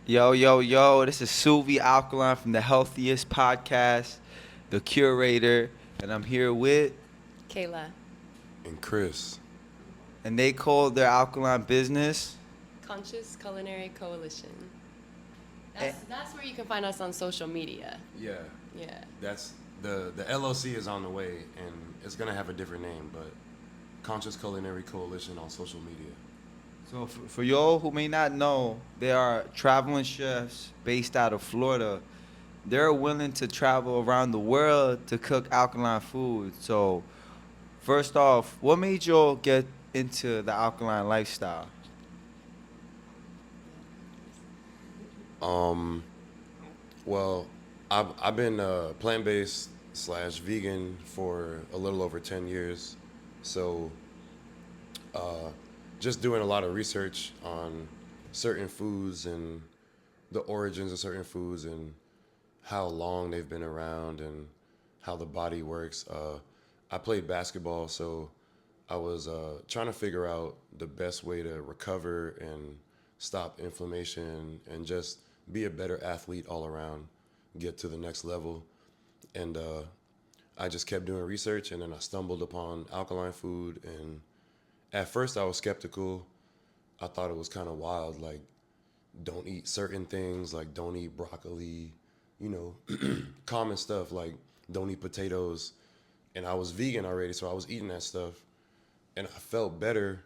Yo, yo, yo, this is Suvy Alkaline from the Healthiest Podcast, the curator, and I'm here with, Kayla. And Chris. and they call their alkaline business. Conscious Culinary Coalition. Eh, That's where you can find us on social media. Yeah, Yeah. that's the LLC is on the way, and it's gonna have a different name, but Conscious Culinary Coalition on social media. So, for y'all who may not know, there are traveling chefs based out of Florida. They're willing to travel around the world to cook alkaline food. So, first off, what made y'all get into the alkaline lifestyle? Um, well, I've been plant based slash vegan for a little over 10 years, so uh, just doing a lot of research on certain foods and the origins of certain foods and how long they've been around and how the body works. I played basketball, so I was trying to figure out the best way to recover and stop inflammation and just be a better athlete all around, get to the next level. And I just kept doing research, and then I stumbled upon alkaline food. And at first, I was skeptical. I thought it was kind of wild, like don't eat certain things, like don't eat broccoli, you know, common stuff like don't eat potatoes. And I was vegan already, so I was eating that stuff, and I felt better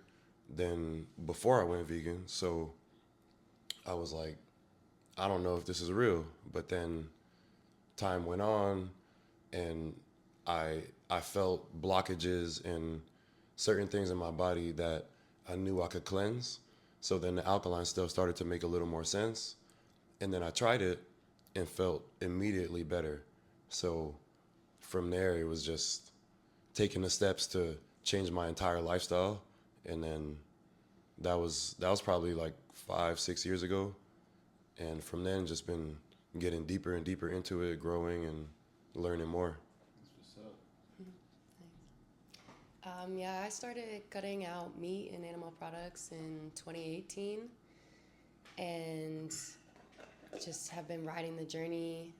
than before I went vegan. So I was like, I don't know if this is real. But then time went on, and I felt blockages in certain things in my body that I knew I could cleanse. So then the alkaline stuff started to make a little more sense. And then I tried it and felt immediately better. So from there, it was just taking the steps to change my entire lifestyle. And then that was probably like 5, 6 years ago. And from then, just been getting deeper and deeper into it, growing and learning more. Yeah, I started cutting out meat and animal products in 2018 and just have been riding the journey.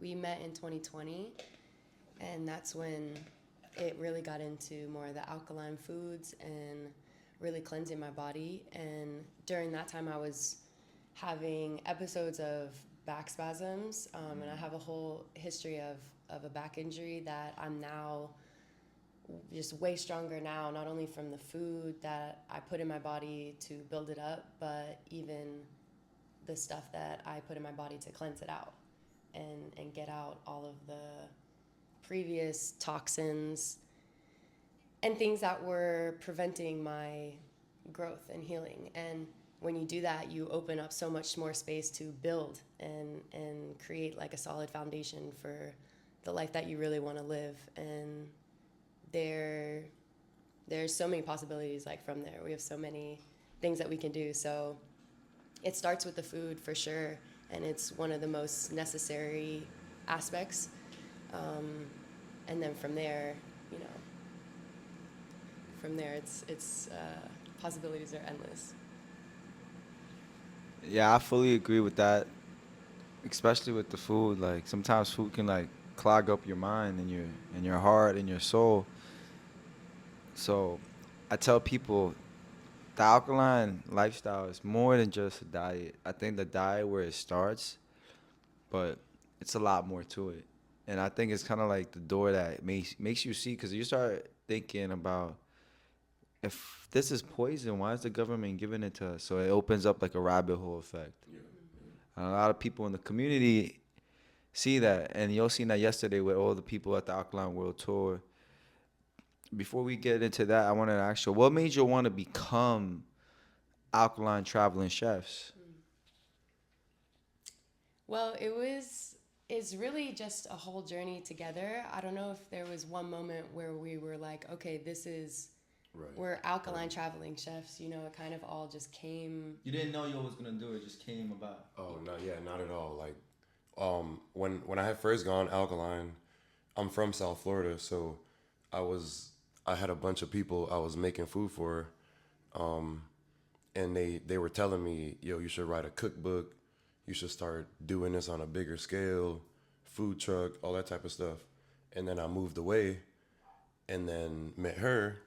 We met in 2020, and that's when it really got into more of the alkaline foods and really cleansing my body. And during that time, I was having episodes of back spasms, and I have a whole history of a back injury that I'm now just way stronger now, not only from the food that I put in my body to build it up, but even the stuff that I put in my body to cleanse it out and get out all of the previous toxins and things that were preventing my growth and healing. And when you do that, you open up so much more space to build and create like a solid foundation for the life that you really want to live. And there there's so many possibilities like from there. We have so many things that we can do. So it starts with the food for sure, and it's one of the most necessary aspects. Um, and then from there, you know, from there it's possibilities are endless. Yeah, I fully agree with that, especially with the food. Like sometimes food can like clog up your mind and your heart and your soul. So I tell people the alkaline lifestyle is more than just a diet. I think the diet where it starts, but it's a lot more to it. And I think it's kind of like the door that makes you see, because you start thinking about, if this is poison, why is the government giving it to us? So it opens up like a rabbit hole effect. And a lot of people in the community see that, and you'll see that yesterday with all the people at the Alkaline World Tour. Before we get into that, I wanted to ask you, what made you want to become alkaline traveling chefs? Well, it's really just a whole journey together. I don't know if there was one moment where we were like, okay, this is Right. we're alkaline traveling chefs. You know, it kind of all just came. You didn't know you was gonna do it; it just came about. Oh no, yeah, not at all. Like, when I had first gone alkaline, I'm from South Florida, so I was I had a bunch of people I was making food for, and they were telling me, yo, you should write a cookbook. you should start doing this on a bigger scale, food truck, all that type of stuff. And then I moved away and then met her.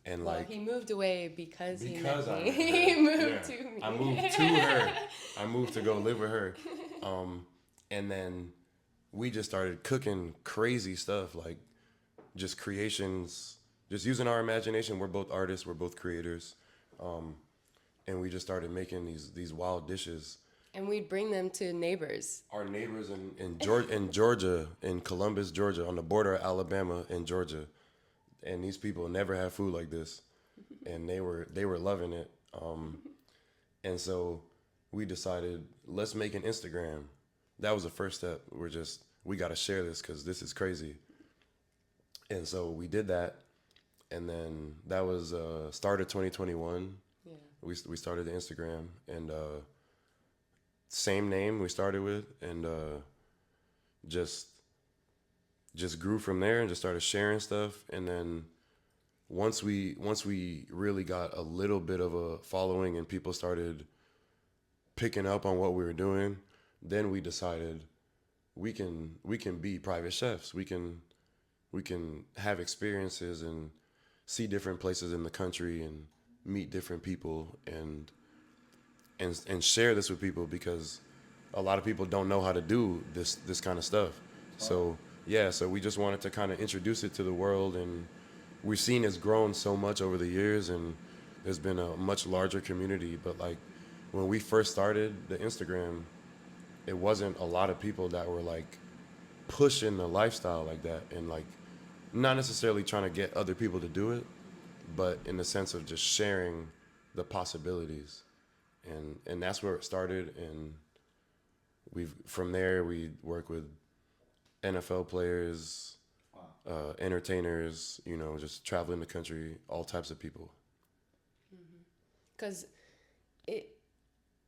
And Well, like, he moved away because he because met I me. met her. He moved Yeah. to me. I moved to her. I moved to go live with her. And then we just started cooking crazy stuff, like just creations, just using our imagination. We're both artists, we're both creators. And we just started making these wild dishes. And we'd bring them to neighbors. Our neighbors in Georgia, in Columbus, Georgia, on the border of Alabama and Georgia, and these people never had food like this, and they were loving it. And so we decided, let's make an Instagram. That was the first step. We got to share this because this is crazy. And so we did that, and then that was start of 2021. Yeah. We started the Instagram, and same name we started with, and just grew from there and just started sharing stuff. And then once we really got a little bit of a following and people started picking up on what we were doing, then we decided we can be private chefs. We can have experiences and see different places in the country and meet different people and share this with people, because a lot of people don't know how to do this kind of stuff. So so we just wanted to kind of introduce it to the world, and we've seen it's grown so much over the years, and there's been a much larger community. But like when we first started the Instagram, it wasn't a lot of people that were like pushing the lifestyle like that, and like not necessarily trying to get other people to do it, but in the sense of just sharing the possibilities. And that's where it started. And from there we work with NFL players, entertainers, just traveling the country, all types of people. Because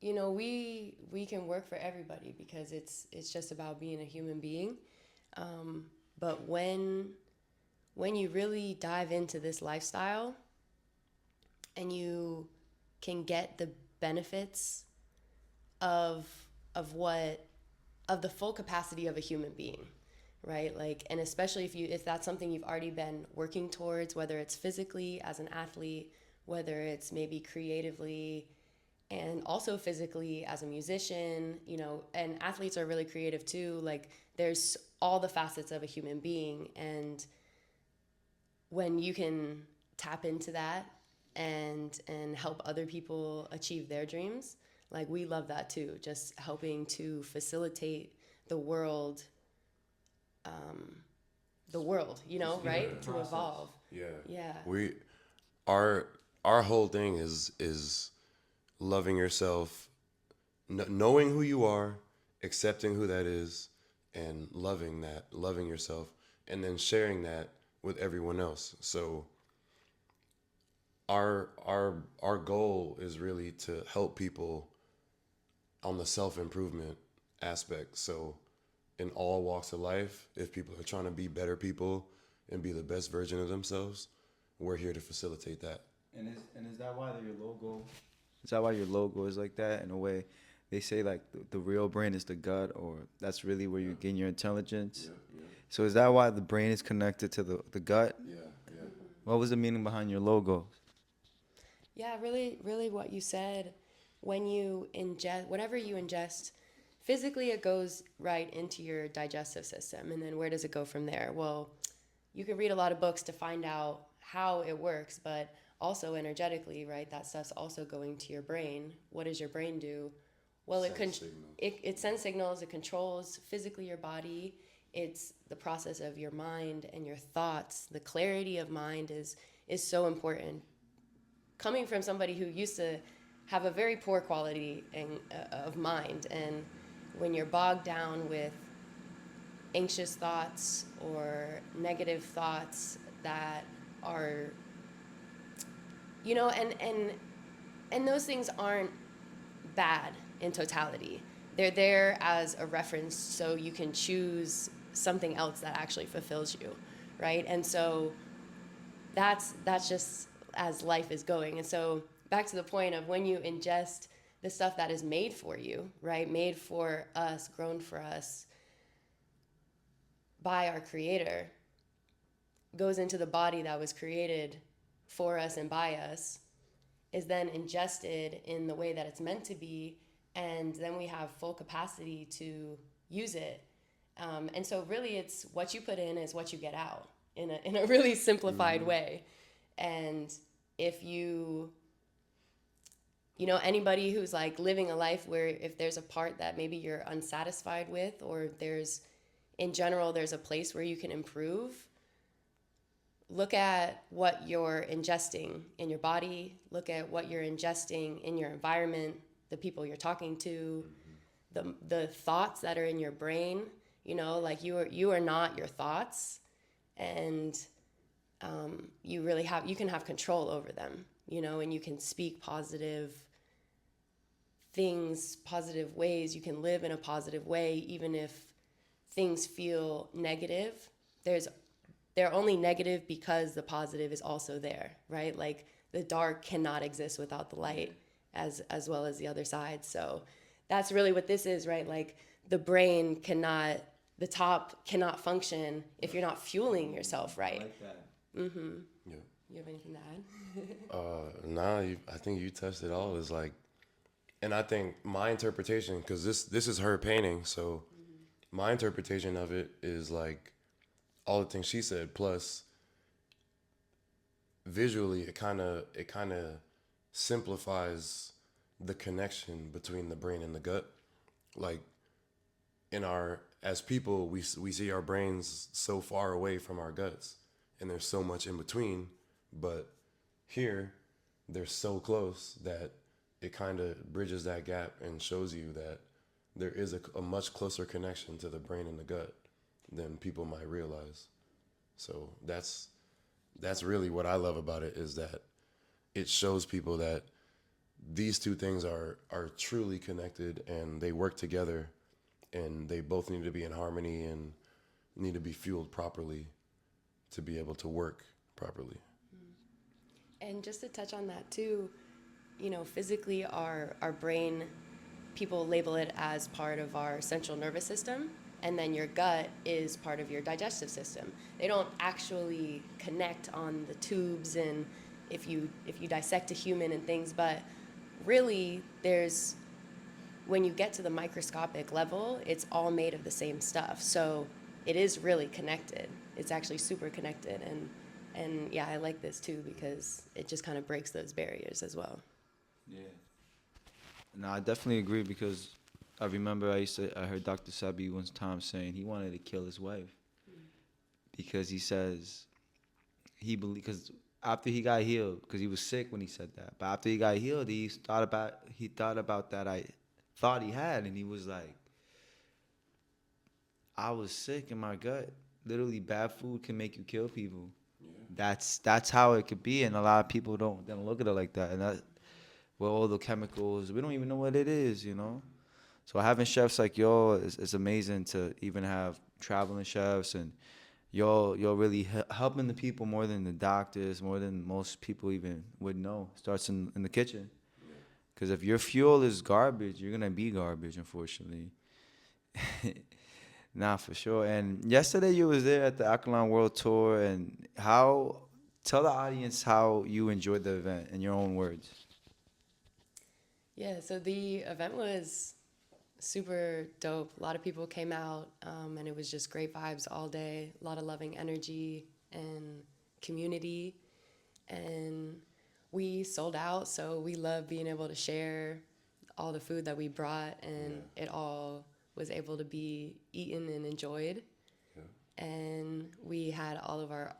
we can work for everybody because it's just about being a human being. But when you really dive into this lifestyle and you can get the benefits of the full capacity of a human being, right? Like, and especially if that's something you've already been working towards, whether it's physically as an athlete, whether it's maybe creatively, and also physically as a musician, and athletes are really creative too. Like, there's all the facets of a human being, and when you can tap into that and help other people achieve their dreams, like, we love that too. Just helping to facilitate the world, right? To evolve. Yeah. Yeah. Our whole thing is loving yourself, knowing who you are, accepting who that is, and loving yourself, and then sharing that with everyone else. So our goal is really to help people on the self-improvement aspect. So in all walks of life, if people are trying to be better people and be the best version of themselves, we're here to facilitate that. And is that why your logo? Is that why your logo is like that? In a way, they say like the real brain is the gut, or that's really where you gain your intelligence. Yeah. So is that why the brain is connected to the gut? Yeah. What was the meaning behind your logo? Yeah, really, really what you said. When you ingest, whatever you ingest, physically it goes right into your digestive system. And then where does it go from there? Well, you can read a lot of books to find out how it works, but also energetically, right? That stuff's also going to your brain. What does your brain do? Well, it sends signals, it controls physically your body. It's the process of your mind and your thoughts. The clarity of mind is so important. Coming from somebody who used to have a very poor quality of mind, and when you're bogged down with anxious thoughts or negative thoughts that are, and those things aren't bad in totality. They're there as a reference so you can choose something else that actually fulfills you, right? And so that's just as life is going. And so back to the point of when you ingest the stuff that is made for you, right? Made for us, grown for us by our creator, goes into the body that was created for us and by us, is then ingested in the way that it's meant to be, and then we have full capacity to use it. And so really it's what you put in is what you get out in a really simplified way. And if anybody who's like living a life where if there's a part that maybe you're unsatisfied with, or in general, there's a place where you can improve, look at what you're ingesting in your body, look at what you're ingesting in your environment, the people you're talking to, the thoughts that are in your brain, like you are not your thoughts, and you can have control over them, and you can speak positive things, positive ways. You can live in a positive way, even if things feel negative. They're only negative because the positive is also there, right? Like the dark cannot exist without the light, as well as the other side. So that's really what this is, right? Like the top cannot function if you're not fueling yourself right. I like that. Yeah. You have anything to add? Nah, I think you touched it all. Is like, and I think my interpretation, because this is her painting, so my interpretation of it is like all the things she said, plus visually it kind of simplifies the connection between the brain and the gut. Like as people, we see our brains so far away from our guts, and there's so much in between, but here they're so close that it kind of bridges that gap and shows you that there is a much closer connection to the brain and the gut than people might realize. So that's really what I love about it, is that it shows people that these two things are truly connected, and they work together, and they both need to be in harmony and need to be fueled properly to be able to work properly. And just to touch on that too, physically our brain, people label it as part of our central nervous system, and then your gut is part of your digestive system. They don't actually connect on the tubes, and if you dissect a human and things, but really when you get to the microscopic level, it's all made of the same stuff. So it is really connected. It's actually super connected, and yeah, I like this too because it just kind of breaks those barriers as well. Yeah. No, I definitely agree, because I remember I heard Dr. Sebi one time saying he wanted to kill his wife because he says because after he got healed, because he was sick when he said that, but after he got healed, he thought about that I thought he had, and he was like, I was sick in my gut. Literally, bad food can make you kill people. Yeah. That's how it could be, and a lot of people don't look at it like that, and that. With all the chemicals, we don't even know what it is, So having chefs like y'all is amazing, to even have traveling chefs, and y'all really helping the people more than the doctors, more than most people even would know. Starts in the kitchen. Because if your fuel is garbage, you're going to be garbage, unfortunately. Nah, for sure. And yesterday you was there at the Alkaline World Tour, and tell the audience how you enjoyed the event in your own words. Yeah, so the event was super dope. A lot of people came out, and it was just great vibes all day. A lot of loving energy and community. And we sold out, so we love being able to share all the food that we brought, and it all was able to be eaten and enjoyed. Yeah. And we had all of our,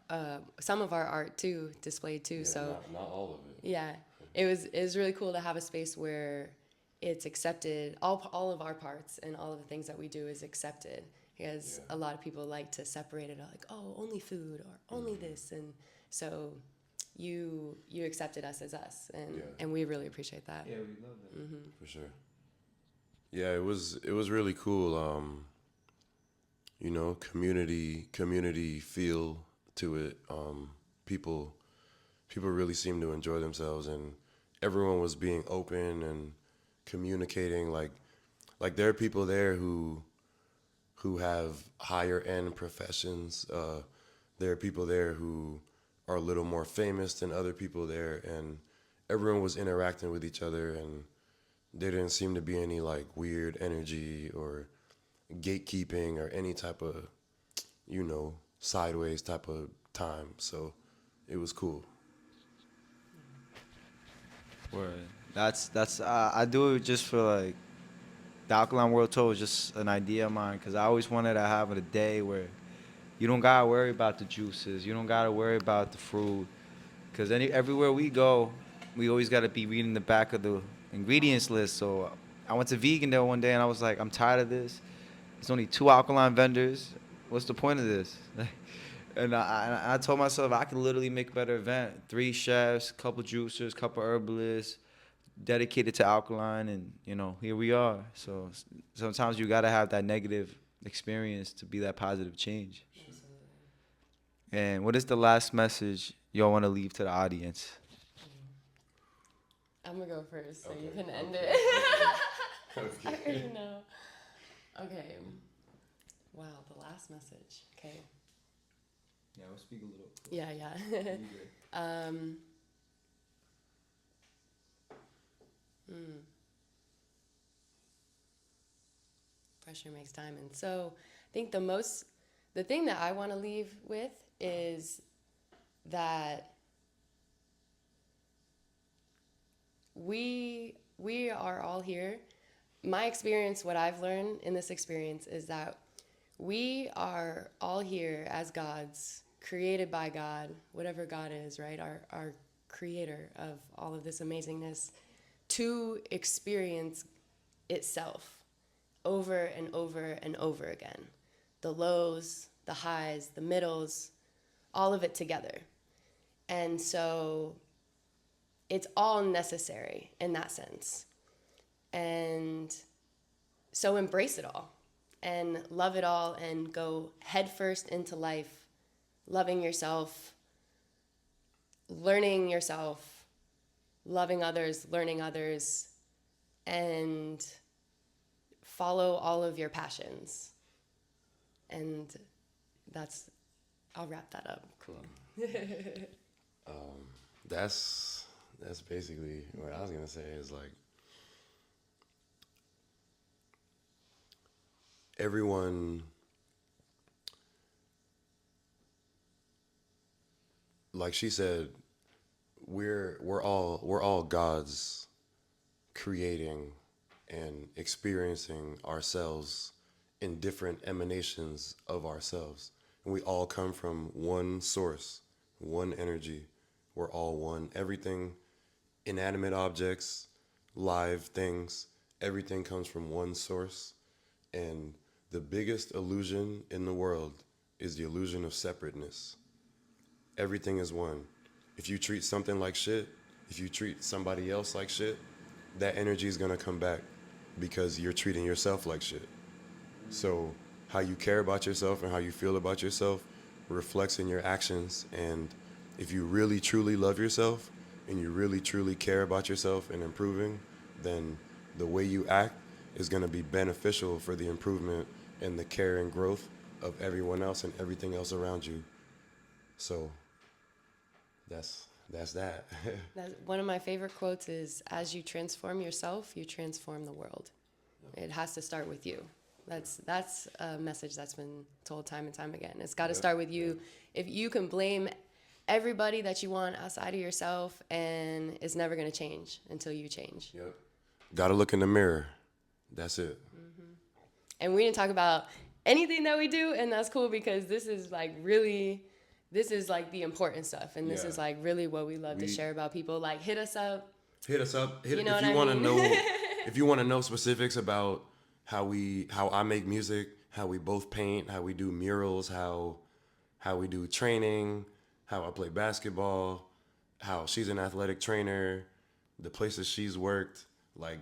some of our art too, displayed too. Yeah, so not all of it. Yeah. It was really cool to have a space where it's accepted. All of our parts and all of the things that we do is accepted, because a lot of people like to separate it, like, oh, only food or only this, and so you accepted us as us, and we really appreciate that. Yeah, we love that. Mm-hmm. For sure. Yeah, it was really cool. Community feel to it. People really seemed to enjoy themselves, and everyone was being open and communicating. Like there are people there who have higher end professions. There are people there who are a little more famous than other people there, and everyone was interacting with each other, and there didn't seem to be any like weird energy or gatekeeping or any type of, sideways type of time. So it was cool. Word. That's I do it just for like the Alkaline World Tour was just an idea of mine because I always wanted to have a day where you don't gotta worry about the juices, you don't gotta worry about the fruit, because everywhere we go, we always gotta be reading the back of the ingredients list. So I went to vegan there one day and I was like, I'm tired of this. There's only 2 alkaline vendors. What's the point of this? And I told myself I could literally make a better event. 3 chefs, couple juicers, couple herbalists, dedicated to alkaline, and here we are. So sometimes you gotta have that negative experience to be that positive change. And what is the last message y'all want to leave to the audience? I'm gonna go first so you Okay, can end okay, it. Okay. I already know. Okay. Wow, the last message. Okay. Yeah, we'll speak a little. Yeah. Pressure makes diamond. So I think the thing that I want to leave with is that we are all here. My experience, what I've learned in this experience is that we are all here as gods, created by God, whatever God is, right? Our creator of all of this amazingness, to experience itself over and over and over again. The lows, the highs, the middles, all of it together. And so it's all necessary in that sense. And so embrace it all and love it all and go headfirst into life, loving yourself, learning yourself, loving others, learning others, and follow all of your passions. And I'll wrap that up. Cool. That's basically what I was gonna say is like everyone, like she said, we're all gods creating and experiencing ourselves in different emanations of ourselves. And we all come from one source, one energy. We're all one. Everything, inanimate objects, live things, everything comes from one source. And the biggest illusion in the world is the illusion of separateness. Everything is one. If you treat something like shit, if you treat somebody else like shit, that energy is gonna come back because you're treating yourself like shit. So how you care about yourself and how you feel about yourself reflects in your actions. And if you really truly love yourself and you really truly care about yourself and improving, then the way you act is going to be beneficial for the improvement and the care and growth of everyone else and everything else around you. So that's that. One of my favorite quotes is, as you transform yourself, you transform the world. It has to start with you. That's a message that's been told time and time again. It's got to start with you. If you can blame everybody that you want outside of yourself, and it's never going to change until you change. Yep. Got to look in the mirror. That's it. And we didn't talk about anything that we do, and that's cool because this is like the important stuff, and this is like really what we love to share about people. Like, hit us up. Hit us up. You know if what you I want to mean? know if you want to know specifics about how I make music, how we both paint, how we do murals, how we do training, how I play basketball, how she's an athletic trainer, the places she's worked, like